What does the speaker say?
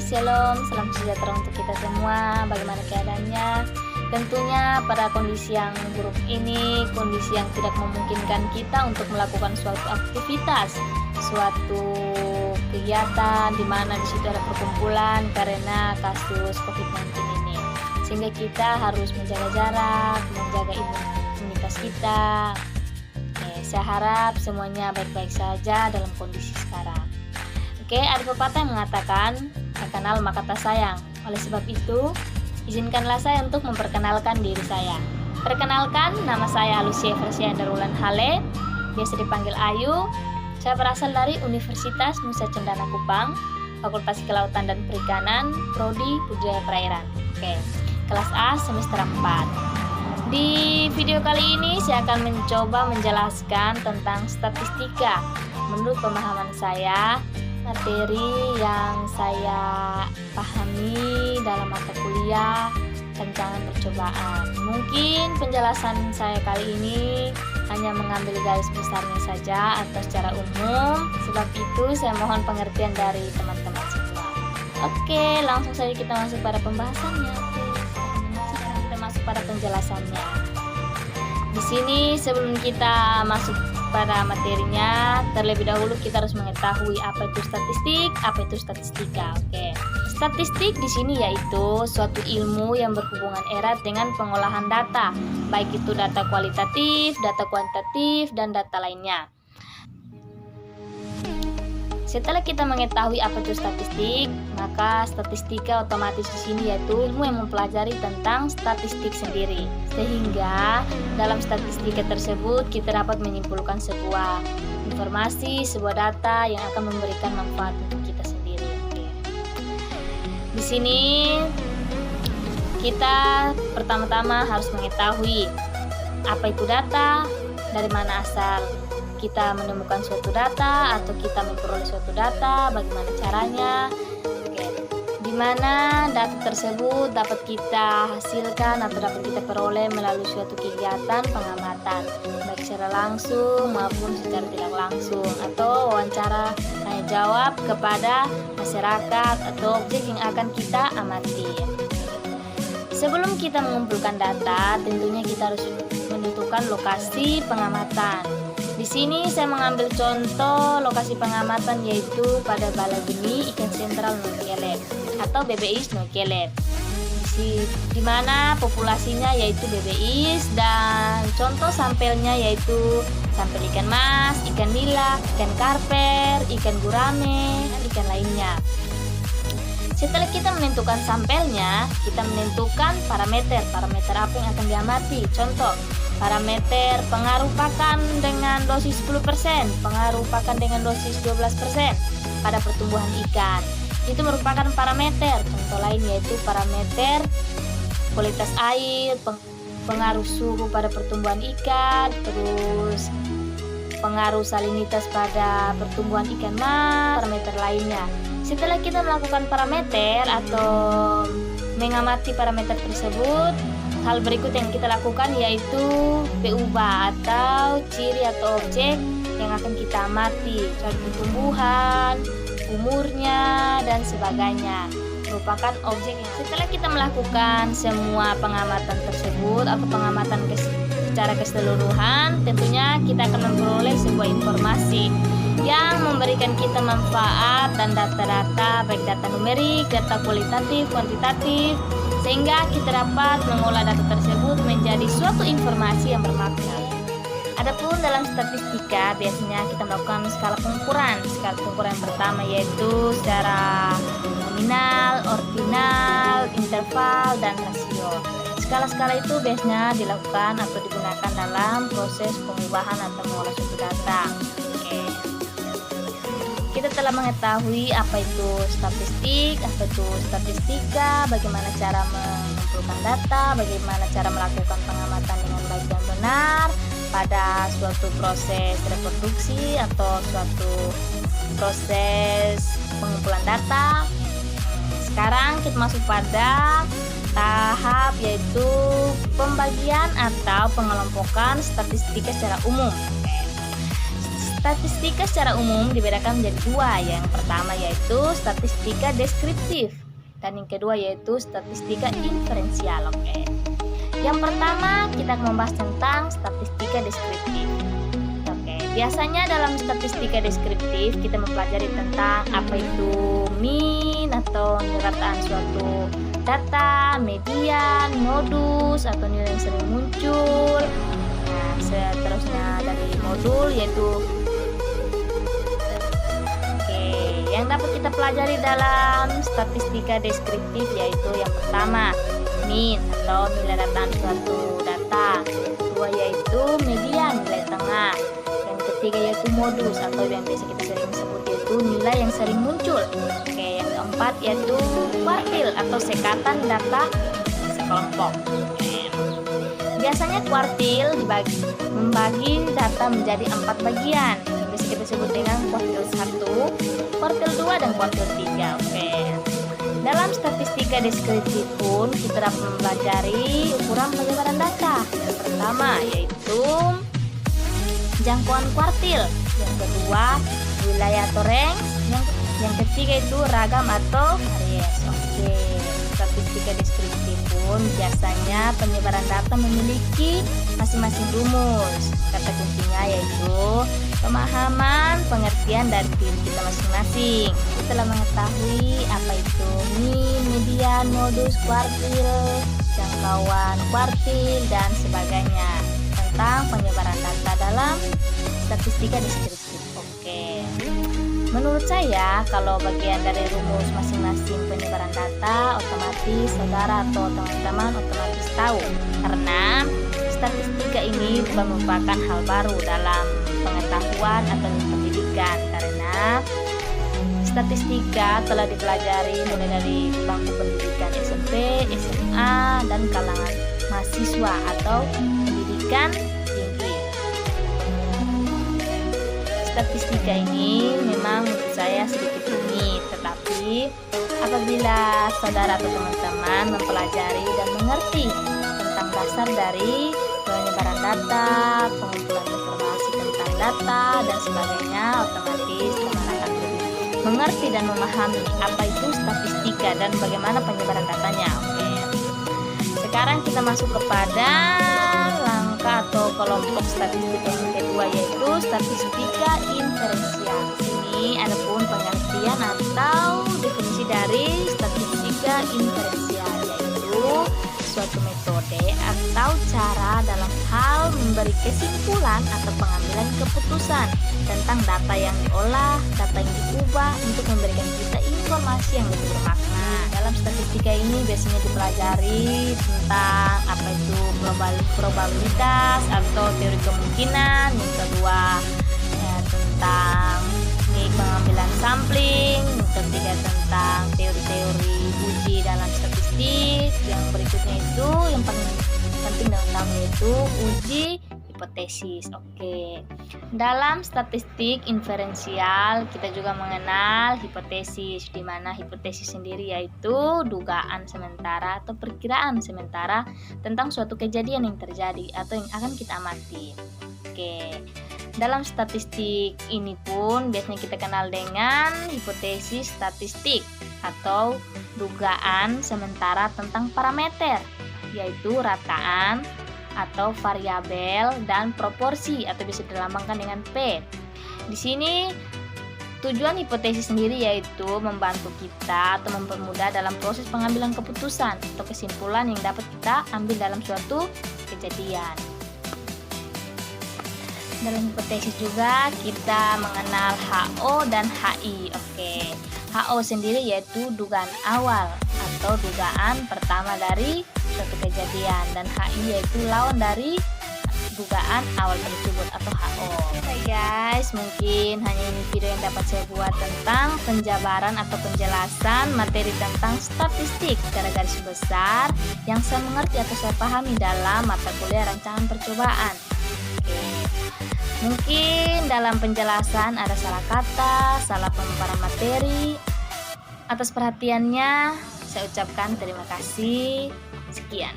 Shalom, salam sejahtera untuk kita semua. Bagaimana keadaannya? Tentunya pada kondisi yang buruk ini, kondisi yang tidak memungkinkan kita untuk melakukan suatu aktivitas, suatu kegiatan di mana di situ ada perkumpulan karena kasus COVID-19 ini. Sehingga kita harus menjaga jarak, menjaga imunitas kita. Saya harap semuanya baik-baik saja dalam kondisi sekarang. Oke, ada pepatah yang mengatakan, tak kenal maka tak sayang. Oleh sebab itu, izinkanlah saya untuk memperkenalkan diri saya. Perkenalkan, nama saya Lucia Versia Darulan Hale, biasa dipanggil Ayu. Saya berasal dari Universitas Nusa Cendana Kupang, Fakultas Kelautan dan Perikanan, Prodi Budidaya Perairan. Oke, kelas A semester 4. Di video kali ini saya akan mencoba menjelaskan tentang statistika. Menurut pemahaman saya, materi yang saya pahami dalam mata kuliah rancangan percobaan. Mungkin penjelasan saya kali ini hanya mengambil garis besarnya saja atau secara umum. Sebab itu saya mohon pengertian dari teman-teman semua. Oke, langsung saja kita masuk pada pembahasannya. Sekarang kita masuk pada penjelasannya. Di sini sebelum kita masuk pada materinya, terlebih dahulu kita harus mengetahui apa itu statistik, apa itu statistika. Oke. Statistik di sini yaitu suatu ilmu yang berhubungan erat dengan pengolahan data, baik itu data kualitatif, data kuantitatif, dan data lainnya. Setelah kita mengetahui apa itu statistik, maka statistika otomatis di sini yaitu ilmu yang mempelajari tentang statistik sendiri. Sehingga dalam statistika tersebut kita dapat menyimpulkan sebuah informasi, sebuah data yang akan memberikan manfaat untuk kita sendiri. Di sini kita pertama-tama harus mengetahui apa itu data, dari mana asal kita menemukan suatu data atau kita memperoleh suatu data, bagaimana caranya. Oke. Di mana data tersebut dapat kita hasilkan atau dapat kita peroleh melalui suatu kegiatan pengamatan, baik secara langsung maupun secara tidak langsung, atau wawancara tanya jawab kepada masyarakat atau objek yang akan kita amati. Sebelum kita mengumpulkan data, tentunya kita harus menentukan lokasi pengamatan. Di sini saya mengambil contoh lokasi pengamatan yaitu pada Balai Benih Ikan Sentral Nongkelep atau BBIS Nongkelep. Di mana populasinya yaitu BBIS dan contoh sampelnya yaitu sampel ikan mas, ikan nila, ikan karper, ikan gurame, dan ikan lainnya. Setelah kita menentukan sampelnya, kita menentukan parameter apa yang akan diamati. Contoh, parameter pengaruh pakan dengan dosis 10%, pengaruh pakan dengan dosis 12% pada pertumbuhan ikan. Itu merupakan parameter. Contoh lain yaitu parameter kualitas air, pengaruh suhu pada pertumbuhan ikan, terus pengaruh salinitas pada pertumbuhan ikan mas, parameter lainnya. Setelah kita melakukan parameter atau mengamati parameter tersebut, hal berikut yang kita lakukan yaitu PUBA atau ciri atau objek yang akan kita amati, contoh pertumbuhan, umurnya, dan sebagainya. Merupakan objek yang setelah kita melakukan semua pengamatan tersebut atau pengamatan secara keseluruhan, tentunya kita akan memperoleh sebuah informasi yang memberikan kita manfaat dan data-data, baik data numerik, data kualitatif, kuantitatif, sehingga kita dapat mengolah data tersebut menjadi suatu informasi yang bermakna. Adapun dalam statistika biasanya kita melakukan skala pengukuran. Skala pengukuran yang pertama yaitu secara nominal, ordinal, interval, dan rasio. Skala-skala itu biasanya dilakukan atau digunakan dalam proses pengubahan atau mengolah suatu data. Kita telah mengetahui apa itu statistik, apa itu statistika, bagaimana cara mengumpulkan data, bagaimana cara melakukan pengamatan dengan baik dan benar pada suatu proses reproduksi atau suatu proses pengumpulan data. Sekarang kita masuk pada tahap yaitu pembagian atau pengelompokan statistika secara umum. Statistika secara umum dibedakan menjadi dua. Yang pertama yaitu statistika deskriptif dan yang kedua yaitu statistika inferensial. Oke. Yang pertama kita akan membahas tentang statistika deskriptif. Oke, biasanya dalam statistika deskriptif kita mempelajari tentang apa itu mean atau rataan suatu data, median, modus atau nilai yang sering muncul. Nah, seterusnya dari modul yaitu yang dapat kita pelajari dalam statistika deskriptif yaitu yang pertama mean atau nilai rataan suatu data, yang kedua yaitu median nilai tengah, yang ketiga yaitu modus atau yang biasa kita sering sebut yaitu nilai yang sering muncul. Oke, yang keempat yaitu kuartil atau sekatan data sekelompok. Biasanya kuartil membagi data menjadi 4 bagian. Bisa kita sebut dengan kuartil 1, kuartil 2, dan kuartil 3. Oke. Dalam statistika deskriptif pun kita dapat mempelajari ukuran penyebaran data. Yang pertama yaitu jangkauan kuartil, yang kedua wilayah atau range, yang ketiga itu ragam atau varies. Oke. Statistika deskriptif pun biasanya penyebaran data memiliki masing-masing rumus. Kata kuncinya yaitu pemahaman, pengertian dari diri kita masing-masing. Setelah mengetahui apa itu mean, median, modus, kuartil, jangkauan kuartil, dan sebagainya tentang penyebaran data dalam statistika deskriptif. Oke. Menurut saya, kalau bagian dari rumus masing-masing penyebaran data, otomatis saudara atau teman-teman otomatis tahu. Karena statistika ini bukan merupakan hal baru dalam pengetahuan atau pendidikan. Karena statistika telah dipelajari mulai dari bangku pendidikan SMP, SMA, dan kalangan mahasiswa atau pendidikan tinggi. Statistika ini memang menurut saya sedikit rumit, tetapi apabila saudara atau teman-teman mempelajari dan mengerti tentang dasar dari penyebaran data, pengumpulan informasi tentang data, dan sebagainya, otomatis teman akan lebih mengerti dan memahami apa itu statistika dan bagaimana penyebaran datanya. Oke. Sekarang kita masuk kepada langkah atau kelompok statistika yang kedua yaitu statistika inferensial. Ini ada pun pengertian atau definisi dari statistika inferensial yaitu suatu metode atau cara dalam hal memberi kesimpulan atau pengambilan keputusan tentang data yang diolah, data yang diubah untuk memberikan kita informasi yang lebih bermakna. Dalam statistika ini biasanya dipelajari tentang apa itu probabilitas atau teori kemungkinan, yang kedua tentang pengambilan sampling, yang ketiga tentang teori-teori uji dalam statistik, yang berikutnya itu yang paling penting dan utama yaitu uji hipotesis. Oke. Dalam statistik inferensial kita juga mengenal hipotesis, di mana hipotesis sendiri yaitu dugaan sementara atau perkiraan sementara tentang suatu kejadian yang terjadi atau yang akan kita amati. Oke. Dalam statistik ini pun biasanya kita kenal dengan hipotesis statistik atau dugaan sementara tentang parameter, yaitu rataan atau variabel dan proporsi atau bisa dilambangkan dengan P. Di sini tujuan hipotesis sendiri yaitu membantu kita atau mempermudah dalam proses pengambilan keputusan atau kesimpulan yang dapat kita ambil dalam suatu kejadian. Dalam hipotesis juga kita mengenal HO dan HI. Oke. HO sendiri yaitu dugaan awal atau dugaan pertama dari suatu kejadian, dan HI yaitu lawan dari dugaan awal tersebut atau HO. Oke guys, mungkin hanya ini video yang dapat saya buat tentang penjabaran atau penjelasan materi tentang statistik secara garis besar yang saya mengerti atau saya pahami dalam mata kuliah rancangan percobaan. Oke. Mungkin dalam penjelasan ada salah kata, salah pemaparan materi. Atas perhatiannya, saya ucapkan terima kasih. Sekian.